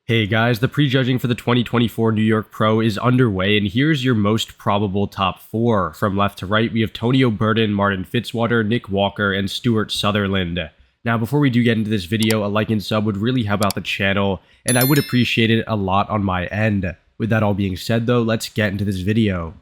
Hey guys, the prejudging for the 2024 New York Pro is underway, and here's your most probable top 4. From left to right, we have Tonio Burden, Martin Fitzwater, Nick Walker, and Stuart Sutherland. Now, before we do get into this video, a like and sub would really help out the channel, and I would appreciate it a lot on my end. With that all being said though, let's get into this video.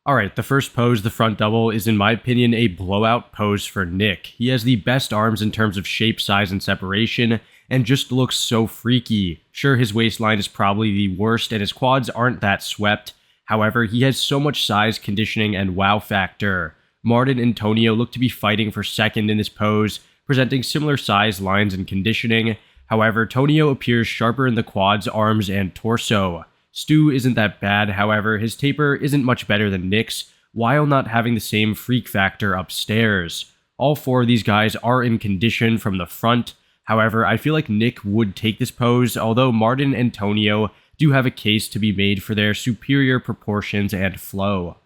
Alright, the first pose, the front double, is in my opinion a blowout pose for Nick. He has the best arms in terms of shape, size, and separation, and just looks so freaky. Sure, his waistline is probably the worst, and his quads aren't that swept. However, he has so much size, conditioning, and wow factor. Martin and Tonio look to be fighting for second in this pose, presenting similar size, lines, and conditioning. However, Tonio appears sharper in the quads, arms, and torso. Stu isn't that bad, however, his taper isn't much better than Nick's, while not having the same freak factor upstairs. All 4 of these guys are in condition from the front. However, I feel like Nick would take this pose, although Martin and Tonio do have a case to be made for their superior proportions and flow.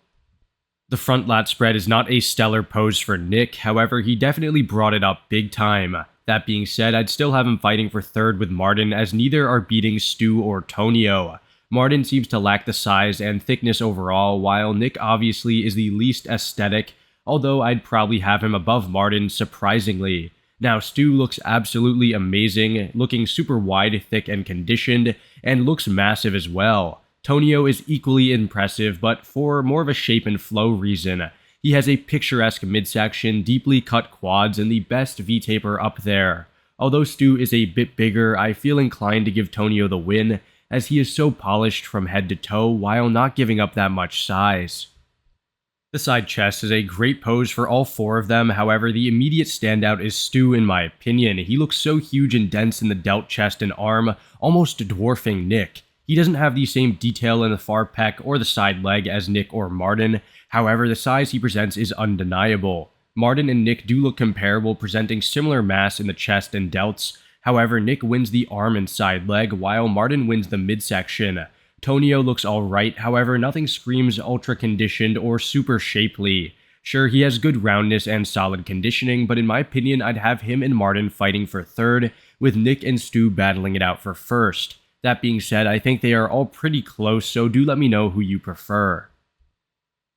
The front lat spread is not a stellar pose for Nick, however, he definitely brought it up big time. That being said, I'd still have him fighting for third with Martin, as neither are beating Stu or Tonio. Martin seems to lack the size and thickness overall, while Nick obviously is the least aesthetic, although I'd probably have him above Martin surprisingly. Now, Stu looks absolutely amazing, looking super wide, thick, and conditioned, and looks massive as well. Tonio is equally impressive, but for more of a shape and flow reason. He has a picturesque midsection, deeply cut quads, and the best V-taper up there. Although Stu is a bit bigger, I feel inclined to give Tonio the win, as he is so polished from head to toe while not giving up that much size. The side chest is a great pose for all 4 of them, however the immediate standout is Stu in my opinion. He looks so huge and dense in the delt, chest, and arm, almost dwarfing Nick. He doesn't have the same detail in the far pec or the side leg as Nick or Martin, however the size he presents is undeniable. Martin and Nick do look comparable, presenting similar mass in the chest and delts. However, Nick wins the arm and side leg, while Martin wins the midsection. Tonio looks alright, however nothing screams ultra conditioned or super shapely. Sure, he has good roundness and solid conditioning, but in my opinion I'd have him and Martin fighting for third, with Nick and Stu battling it out for first. That being said, I think they are all pretty close, so do let me know who you prefer.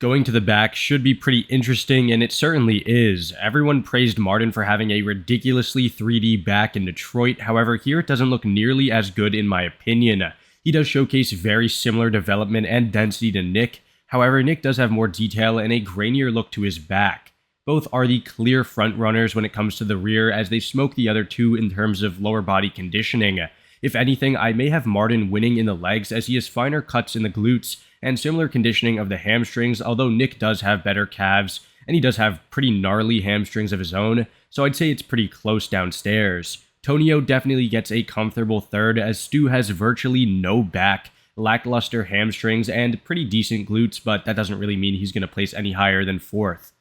Going to the back should be pretty interesting, and it certainly is. Everyone praised Martin for having a ridiculously 3D back in Detroit, however here it doesn't look nearly as good in my opinion. He does showcase very similar development and density to Nick, however Nick does have more detail and a grainier look to his back. Both are the clear front runners when it comes to the rear, as they smoke the other 2 in terms of lower body conditioning. If anything, I may have Martin winning in the legs, as he has finer cuts in the glutes and similar conditioning of the hamstrings, although Nick does have better calves, and he does have pretty gnarly hamstrings of his own, so I'd say it's pretty close downstairs. Tonio definitely gets a comfortable third, as Stu has virtually no back, lackluster hamstrings, and pretty decent glutes, but that doesn't really mean he's going to place any higher than 4th.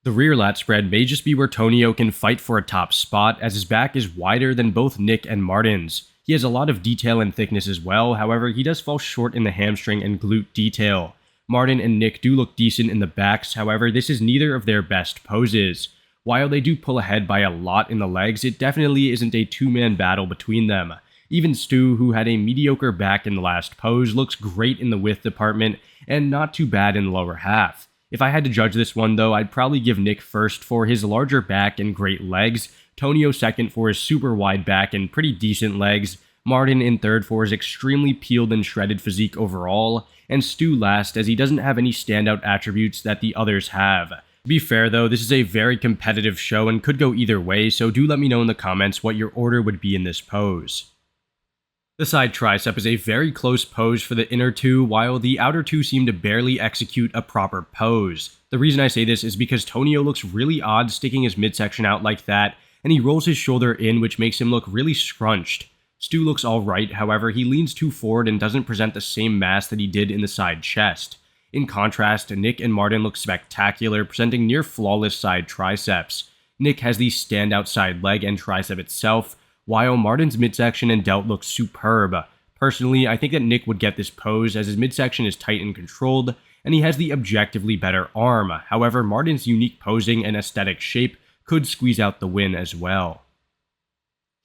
The rear lat spread may just be where Tonio can fight for a top spot, as his back is wider than both Nick and Martin's. He has a lot of detail and thickness as well, however he does fall short in the hamstring and glute detail. Martin and Nick do look decent in the backs, however this is neither of their best poses. While they do pull ahead by a lot in the legs, it definitely isn't a 2-man battle between them. Even Stu, who had a mediocre back in the last pose, looks great in the width department, and not too bad in the lower half. If I had to judge this one though, I'd probably give Nick first for his larger back and great legs, Tonio second for his super wide back and pretty decent legs, Martin in third for his extremely peeled and shredded physique overall, and Stu last as he doesn't have any standout attributes that the others have. To be fair though, this is a very competitive show and could go either way, so do let me know in the comments what your order would be in this pose. The side tricep is a very close pose for the inner 2, while the outer 2 seem to barely execute a proper pose. The reason I say this is because Tonio looks really odd sticking his midsection out like that, and he rolls his shoulder in, which makes him look really scrunched. Stu looks alright, however he leans too forward and doesn't present the same mass that he did in the side chest. In contrast, Nick and Martin look spectacular, presenting near flawless side triceps. Nick has the standout side leg and tricep itself, while Martin's midsection and delt look superb. Personally, I think that Nick would get this pose, as his midsection is tight and controlled, and he has the objectively better arm. However, Martin's unique posing and aesthetic shape could squeeze out the win as well.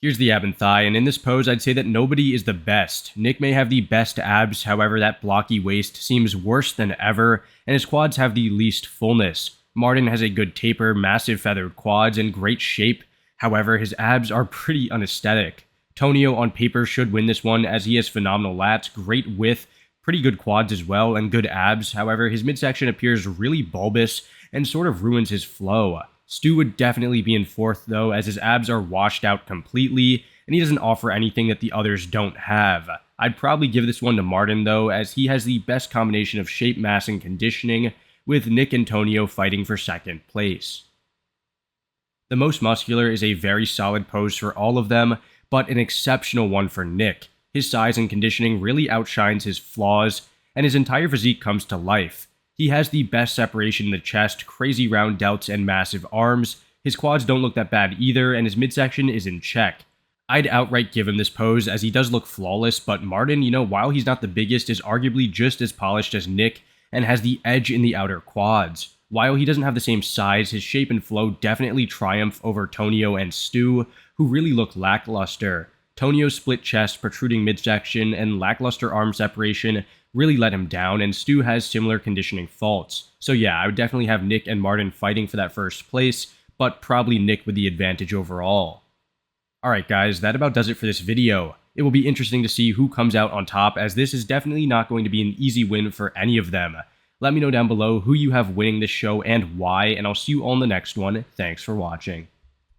Here's the ab and thigh, and in this pose, I'd say that nobody is the best. Nick may have the best abs, however, that blocky waist seems worse than ever, and his quads have the least fullness. Martin has a good taper, massive feathered quads, and great shape. However, his abs are pretty unaesthetic. Tonio on paper should win this one as he has phenomenal lats, great width, pretty good quads as well, and good abs. However, his midsection appears really bulbous and sort of ruins his flow. Stu would definitely be in fourth though, as his abs are washed out completely, and he doesn't offer anything that the others don't have. I'd probably give this one to Martin though, as he has the best combination of shape, mass, and conditioning, with Nick and Tonio fighting for second place. The most muscular is a very solid pose for all of them, but an exceptional one for Nick. His size and conditioning really outshines his flaws, and his entire physique comes to life. He has the best separation in the chest, crazy round delts, and massive arms. His quads don't look that bad either, and his midsection is in check. I'd outright give him this pose as he does look flawless, but Martin, while he's not the biggest, is arguably just as polished as Nick and has the edge in the outer quads. While he doesn't have the same size, his shape and flow definitely triumph over Tonio and Stu, who really look lackluster. Tonio's split chest, protruding midsection, and lackluster arm separation really let him down, and Stu has similar conditioning faults. So yeah, I would definitely have Nick and Martin fighting for that first place, but probably Nick with the advantage overall. Alright guys, that about does it for this video. It will be interesting to see who comes out on top, as this is definitely not going to be an easy win for any of them. Let me know down below who you have winning this show and why, and I'll see you all in the next one. Thanks for watching.